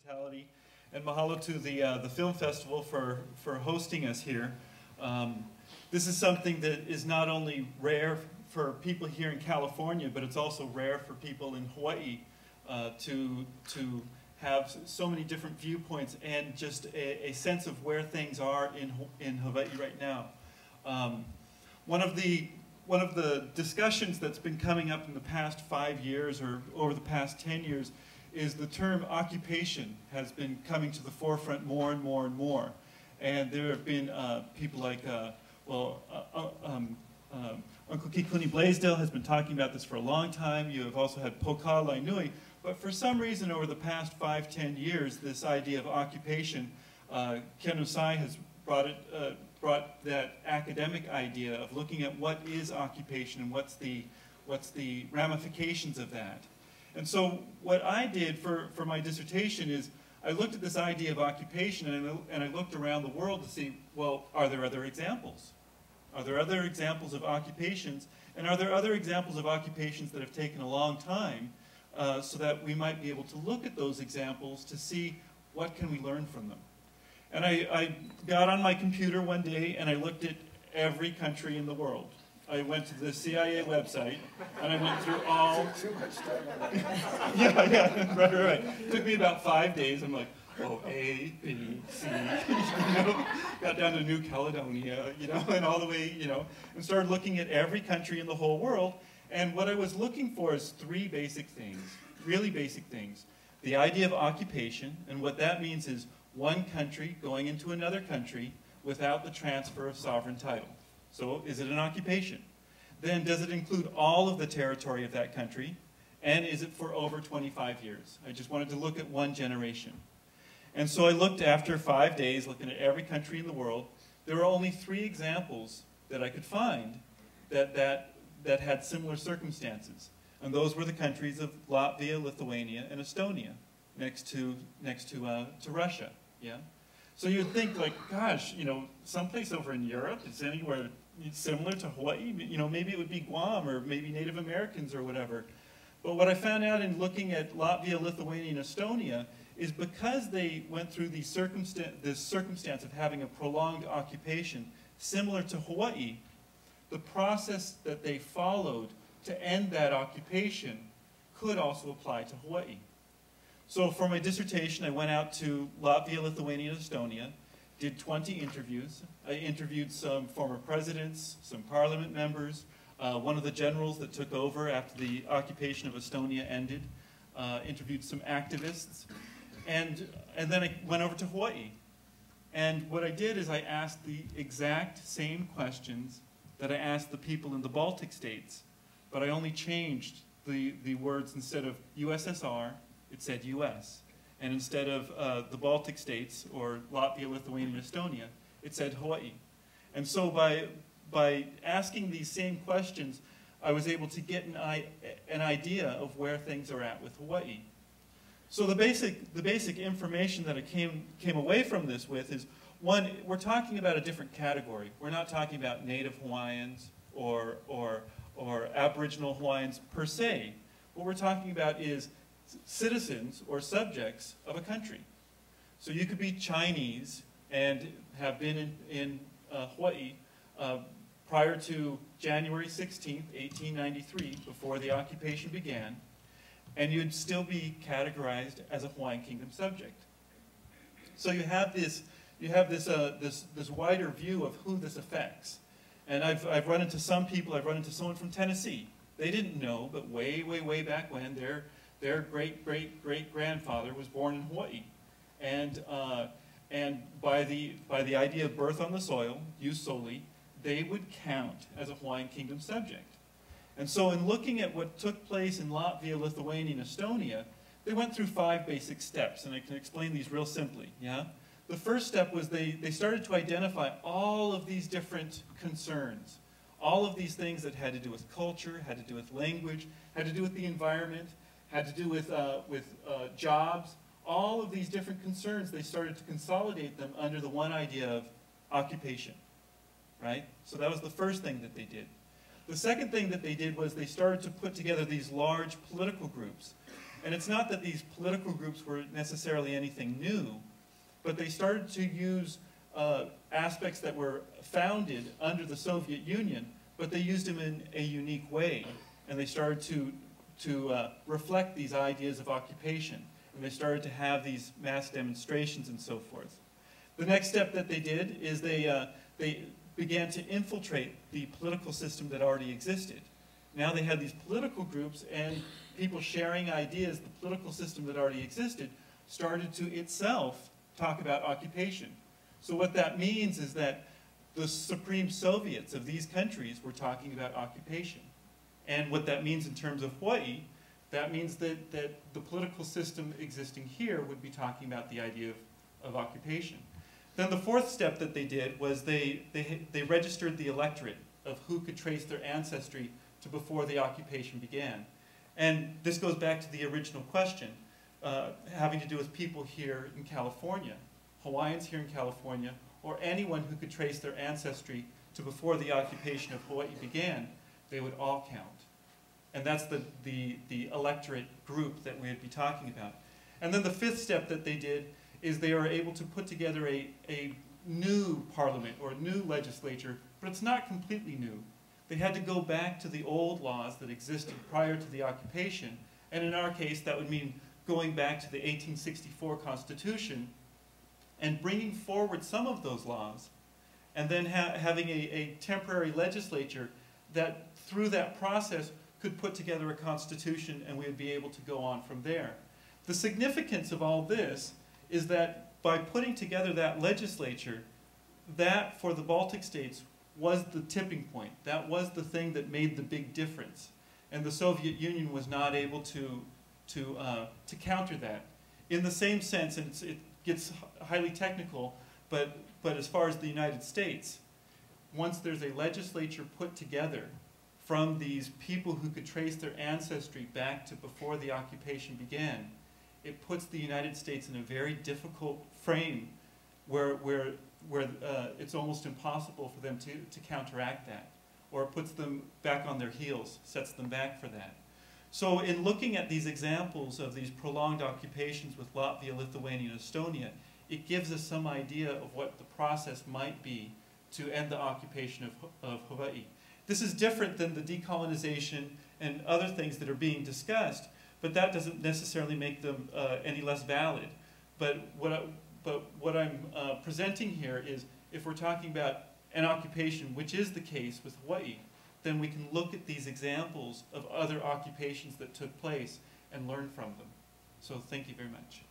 hospitality, and mahalo to the film festival for hosting us here. This is something that is not only rare for people here in California, but it's also rare for people in Hawaii to have so many different viewpoints and just a sense of where things are in Hawaii right now. One of the discussions that's been coming up in the past 5 years or over the past 10 years is the term occupation has been coming to the forefront more and more and more. And there have been people like, Uncle Kikuni Blaisdell has been talking about this for a long time. You have also had Poka Lainui. But for some reason over the past 5-10 years, this idea of occupation, Ken Usai has brought that academic idea of looking at what is occupation and what's the ramifications of that. And so what I did for my dissertation is I looked at this idea of occupation and I looked around the world to see, well, are there other examples? Are there other examples of occupations? And are there other examples of occupations that have taken a long time so that we might be able to look at those examples to see what can we learn from them? And I got on my computer one day and I looked at every country in the world. I went to the CIA website and I went through all... Too much time. yeah, right. It took me about 5 days. I'm like, oh, A, B, C, got down to New Caledonia, and all the way, and started looking at every country in the whole world. And what I was looking for is 3 basic things, really basic things. The idea of occupation, and what that means is one country going into another country without the transfer of sovereign title. So is it an occupation? Then does it include all of the territory of that country? And is it for over 25 years? I just wanted to look at one generation. And so I looked after 5 days, looking at every country in the world. There were only 3 examples that I could find that had similar circumstances. And those were the countries of Latvia, Lithuania, and Estonia, next to Russia. Yeah. So you'd think, like, gosh, someplace over in Europe, is anywhere similar to Hawaii? Maybe it would be Guam or maybe Native Americans or whatever. But what I found out in looking at Latvia, Lithuania, and Estonia is because they went through this circumstance of having a prolonged occupation similar to Hawaii, the process that they followed to end that occupation could also apply to Hawaii. So for my dissertation, I went out to Latvia, Lithuania, and Estonia, did 20 interviews. I interviewed some former presidents, some parliament members, one of the generals that took over after the occupation of Estonia ended, interviewed some activists, and then I went over to Hawaii. And what I did is I asked the exact same questions that I asked the people in the Baltic states, but I only changed the words. Instead of USSR, it said US. And instead of the Baltic states, or Latvia, Lithuania, and Estonia, it said Hawaii. And so by asking these same questions, I was able to get an idea of where things are at with Hawaii. So the basic information that I came away from this with is, one, we're talking about a different category. We're not talking about Native Hawaiians or Aboriginal Hawaiians per se. What we're talking about is citizens or subjects of a country. So you could be Chinese and have been in Hawaii prior to January 16th, 1893, before the occupation began, and you'd still be categorized as a Hawaiian Kingdom subject. So you have this wider view of who this affects. And I've run into some people. I've run into someone from Tennessee. They didn't know, but way, way, way back when, their great-great-great-grandfather was born in Hawaii. And by the idea of birth on the soil, jus soli, they would count as a Hawaiian Kingdom subject. And so in looking at what took place in Latvia, Lithuania, and Estonia, they went through 5 basic steps, and I can explain these real simply. Yeah? The first step was they started to identify all of these different concerns, all of these things that had to do with culture, had to do with language, had to do with the environment, had to do with jobs. All of these different concerns, they started to consolidate them under the one idea of occupation, right? So that was the first thing that they did. The second thing that they did was they started to put together these large political groups. And it's not that these political groups were necessarily anything new, but they started to use aspects that were founded under the Soviet Union, but they used them in a unique way. And they started to reflect these ideas of occupation. And they started to have these mass demonstrations and so forth. The next step that they did is they began to infiltrate the political system that already existed. Now they had these political groups and people sharing ideas. The political system that already existed started to itself talk about occupation. So what that means is that the Supreme Soviets of these countries were talking about occupation. And what that means in terms of Hawaii, that means that the political system existing here would be talking about the idea of occupation. Then the fourth step that they did was they registered the electorate of who could trace their ancestry to before the occupation began. And this goes back to the original question, having to do with people here in California, Hawaiians here in California, or anyone who could trace their ancestry to before the occupation of Hawaii began, they would all count. And that's the electorate group that we would be talking about. And then the fifth step that they did is they were able to put together a new parliament or a new legislature, but it's not completely new. They had to go back to the old laws that existed prior to the occupation, and in our case that would mean going back to the 1864 Constitution and bringing forward some of those laws, and then having a temporary legislature that through that process could put together a constitution, and we would be able to go on from there. The significance of all this is that by putting together that legislature, that for the Baltic states was the tipping point. That was the thing that made the big difference. And the Soviet Union was not able to counter that. In the same sense, and it gets highly technical, but as far as the United States, once there's a legislature put together from these people who could trace their ancestry back to before the occupation began, it puts the United States in a very difficult frame where it's almost impossible for them to counteract that, or it puts them back on their heels, sets them back for that. So in looking at these examples of these prolonged occupations with Latvia, Lithuania, and Estonia, it gives us some idea of what the process might be to end the occupation of Hawaii. This is different than the decolonization and other things that are being discussed, but that doesn't necessarily make them any less valid. But what I'm presenting here is, if we're talking about an occupation, which is the case with Hawaii, then we can look at these examples of other occupations that took place and learn from them. So thank you very much.